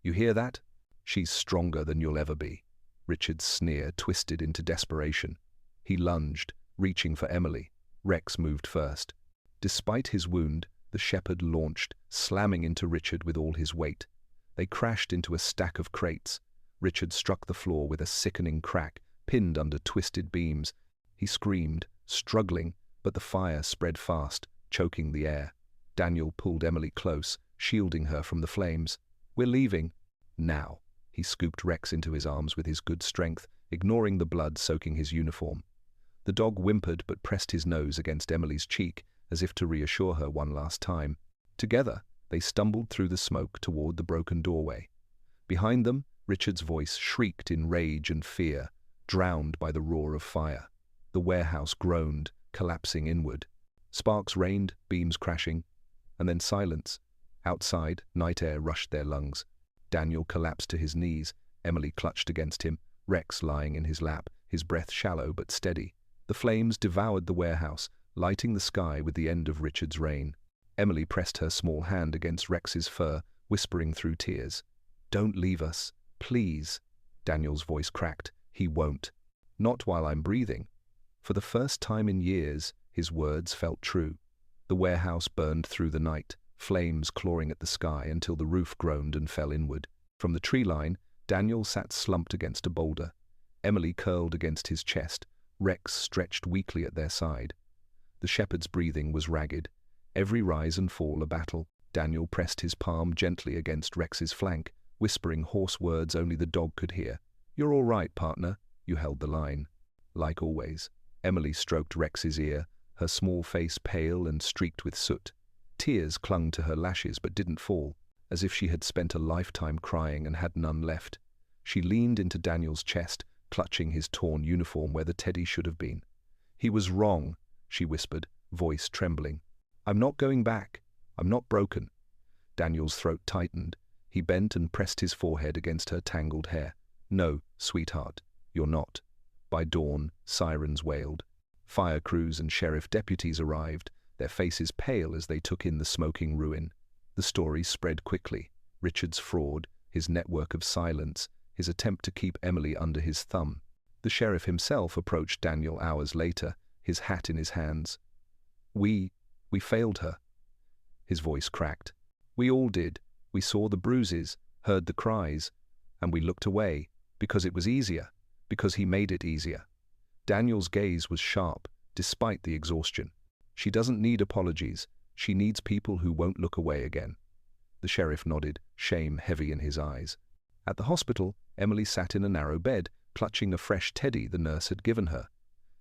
"You hear that? She's stronger than you'll ever be." Richard's sneer twisted into desperation. He lunged, reaching for Emily. Rex moved first. Despite his wound, the shepherd launched, slamming into Richard with all his weight. They crashed into a stack of crates. Richard struck the floor with a sickening crack, pinned under twisted beams. He screamed, struggling, but the fire spread fast, choking the air. Daniel pulled Emily close, shielding her from the flames. "We're leaving." "Now." He scooped Rex into his arms with his good strength, ignoring the blood soaking his uniform. The dog whimpered but pressed his nose against Emily's cheek, as if to reassure her one last time. Together, they stumbled through the smoke toward the broken doorway. Behind them, Richard's voice shrieked in rage and fear, drowned by the roar of fire. The warehouse groaned, collapsing inward. Sparks rained, beams crashing, and then silence. Outside, night air rushed their lungs. Daniel collapsed to his knees, Emily clutched against him, Rex lying in his lap, his breath shallow but steady. The flames devoured the warehouse, lighting the sky with the end of Richard's reign. Emily pressed her small hand against Rex's fur, whispering through tears. "Don't leave us, please." Daniel's voice cracked. "He won't. Not while I'm breathing." For the first time in years, his words felt true. The warehouse burned through the night, flames clawing at the sky until the roof groaned and fell inward. From the tree line, Daniel sat slumped against a boulder. Emily curled against his chest, Rex stretched weakly at their side. The shepherd's breathing was ragged, every rise and fall a battle. Daniel pressed his palm gently against Rex's flank, whispering hoarse words only the dog could hear. "You're all right, partner." You held the line. Like always, Emily stroked Rex's ear, her small face pale and streaked with soot. Tears clung to her lashes but didn't fall, as if she had spent a lifetime crying and had none left. She leaned into Daniel's chest, clutching his torn uniform where the teddy should have been. "He was wrong," she whispered, voice trembling. "I'm not going back. I'm not broken." Daniel's throat tightened. He bent and pressed his forehead against her tangled hair. "No, sweetheart, you're not." By dawn, sirens wailed. Fire crews and sheriff deputies arrived, their faces pale as they took in the smoking ruin. The story spread quickly. Richard's fraud, his network of silence, his attempt to keep Emily under his thumb. The sheriff himself approached Daniel hours later, his hat in his hands. We failed her." His voice cracked. "We all did. We saw the bruises, heard the cries, and we looked away, because it was easier, because he made it easier." Daniel's gaze was sharp, despite the exhaustion. She doesn't need apologies. She needs people who won't look away again. The sheriff nodded, shame heavy in his eyes. At the hospital, Emily sat in a narrow bed, clutching a fresh teddy the nurse had given her.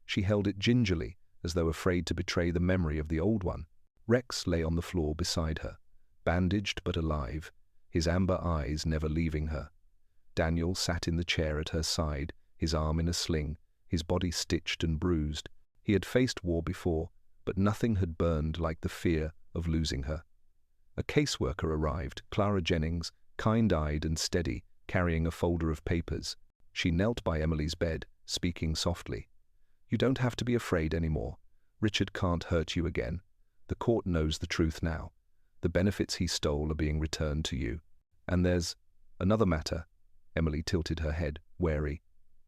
She held it gingerly, as though afraid to betray the memory of the old one. Rex lay on the floor beside her, bandaged but alive, his amber eyes never leaving her. Daniel sat in the chair at her side, his arm in a sling, his body stitched and bruised. He had faced war before, but nothing had burned like the fear of losing her. A caseworker arrived, Clara Jennings, kind-eyed and steady, carrying a folder of papers. She knelt by Emily's bed, speaking softly. "You don't have to be afraid anymore. Richard can't hurt you again. The court knows the truth now. The benefits he stole are being returned to you. And there's another matter." Emily tilted her head, wary.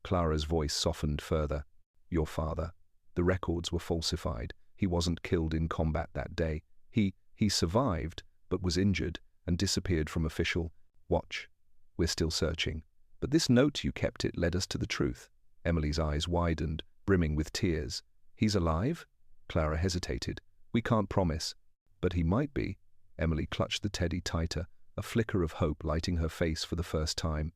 Clara's voice softened further. "Your father. The records were falsified. He wasn't killed in combat that day. He survived, but was injured and disappeared from official watch. We're still searching. But this note you kept, it led us to the truth." Emily's eyes widened, brimming with tears. "He's alive?" Clara hesitated. "We can't promise." "But he might be." Emily clutched the teddy tighter, a flicker of hope lighting her face for the first time.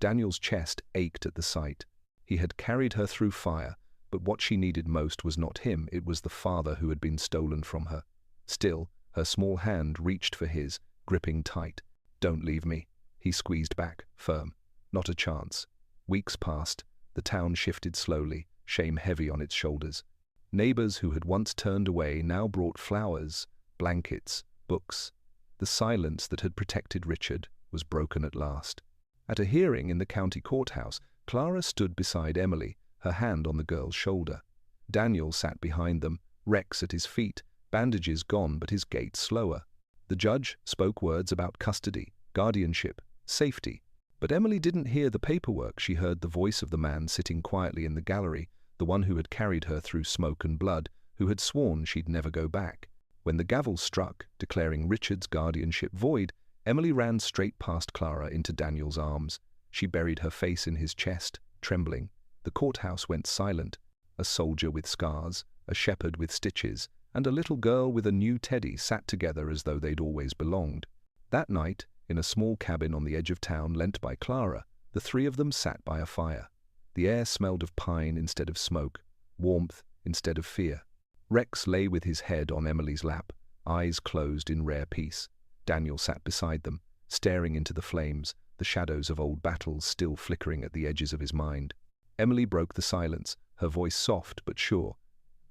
Daniel's chest ached at the sight. He had carried her through fire, but what she needed most was not him, it was the father who had been stolen from her. Still, her small hand reached for his, gripping tight. "Don't leave me." He squeezed back, firm. "Not a chance." Weeks passed. The town shifted slowly, shame heavy on its shoulders. Neighbors who had once turned away now brought flowers, blankets, books. The silence that had protected Richard was broken at last. At a hearing in the county courthouse, Clara stood beside Emily, her hand on the girl's shoulder. Daniel sat behind them, Rex at his feet, bandages gone but his gait slower. The judge spoke words about custody, guardianship, safety. But Emily didn't hear the paperwork. She heard the voice of the man sitting quietly in the gallery, the one who had carried her through smoke and blood, who had sworn she'd never go back. When the gavel struck, declaring Richard's guardianship void, Emily ran straight past Clara into Daniel's arms. She buried her face in his chest, trembling. The courthouse went silent. A soldier with scars, a shepherd with stitches, and a little girl with a new teddy sat together as though they'd always belonged. That night, in a small cabin on the edge of town lent by Clara, the three of them sat by a fire. The air smelled of pine instead of smoke, warmth instead of fear. Rex lay with his head on Emily's lap, eyes closed in rare peace. Daniel sat beside them, staring into the flames, the shadows of old battles still flickering at the edges of his mind. Emily broke the silence, her voice soft but sure.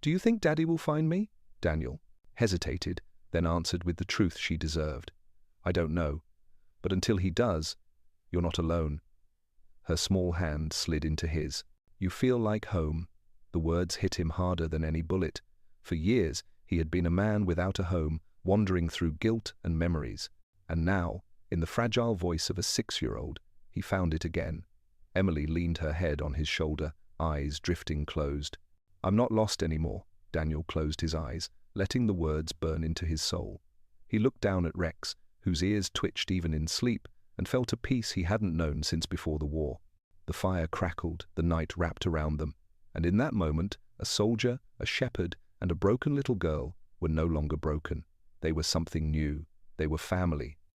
"Do you think Daddy will find me?" Daniel hesitated, then answered with the truth she deserved. "I don't know. But until he does, you're not alone." Her small hand slid into his. "You feel like home." The words hit him harder than any bullet. For years, he had been a man without a home, wandering through guilt and memories. And now, in the fragile voice of a 6-year-old, he found it again. Emily leaned her head on his shoulder, eyes drifting closed. "I'm not lost anymore." Daniel closed his eyes, letting the words burn into his soul. He looked down at Rex, whose ears twitched even in sleep, and felt a peace he hadn't known since before the war. The fire crackled, the night wrapped around them, and in that moment, a soldier, a shepherd, and a broken little girl were no longer broken. They were something new. They were family,